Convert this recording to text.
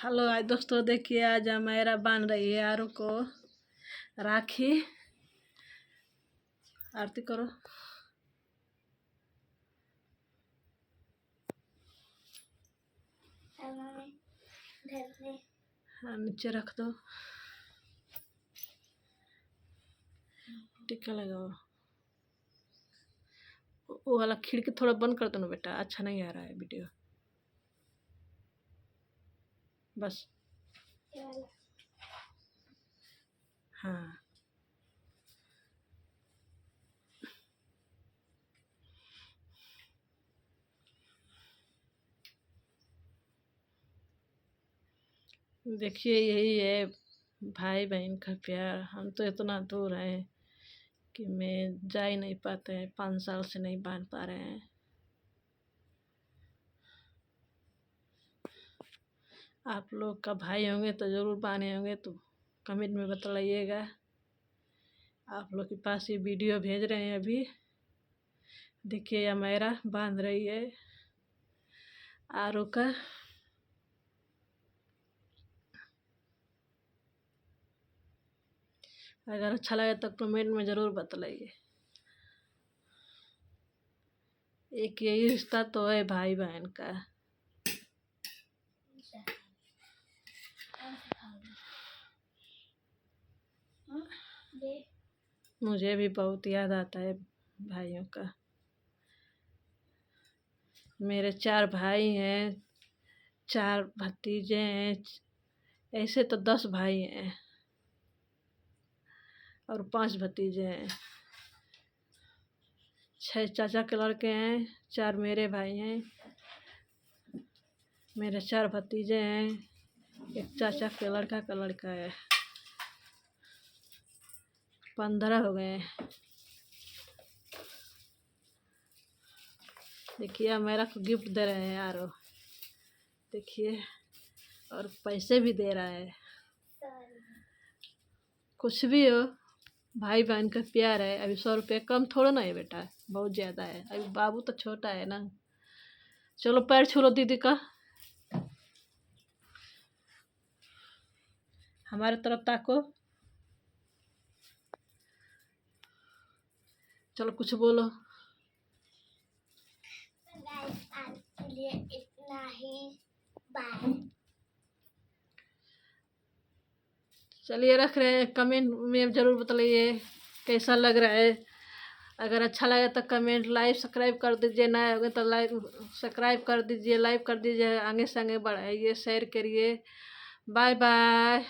Hello आज दोस्तों, देखिए आज मेरा बांध रही है आरू को राखी। आरती करो। हाँ, नीचे रख दो। टिक्का लगाओ। वो वाला खिड़की थोड़ा बंद कर दो ना बेटा, अच्छा नहीं आ रहा है वीडियो। बस हाँ, देखिए यही है भाई बहन का प्यार। हम तो इतना दूर हैं कि मैं जा ही नहीं पाते हैं, 5 साल से नहीं बांध पा रहे हैं। आप लोग का भाई होंगे तो ज़रूर बांधे होंगे, तो कमेंट में बताइएगा। आप लोग के पास ये वीडियो भेज रहे हैं अभी। देखिए यह मेरा बांध रही है आरू का। अगर अच्छा लगे तो कमेंट में ज़रूर बताइए। एक यही रिश्ता तो है भाई बहन का। मुझे भी बहुत याद आता है भाइयों का। मेरे 4 भाई हैं, 4 भतीजे हैं। ऐसे तो 10 भाई हैं और 5 भतीजे हैं। 6 चाचा के लड़के हैं, 4 मेरे भाई हैं। मेरे 4 भतीजे हैं, एक चाचा के लड़का का लड़का है। 15 हो गए। देखिए मेरा को गिफ्ट दे रहे हैं यारो, देखिए, और पैसे भी दे रहा है। कुछ भी हो, भाई बहन का प्यार है। अभी 100 रुपये कम थोड़ा ना है बेटा, बहुत ज़्यादा है। अभी बाबू तो छोटा है ना। चलो पैर छू लो दीदी का, हमारे तरफ ताको। चलो कुछ बोलो। इतना ही, बाय। चलिए रख रहे हैं। कमेंट में ज़रूर बताइए कैसा लग रहा है। अगर अच्छा लगे तो कमेंट, लाइक, सब्सक्राइब कर दीजिए। नए होंगे तो लाइक सब्सक्राइब कर दीजिए, लाइक कर दीजिए, आगे से आगे बढ़ाइए, शेयर करिए। Bye bye.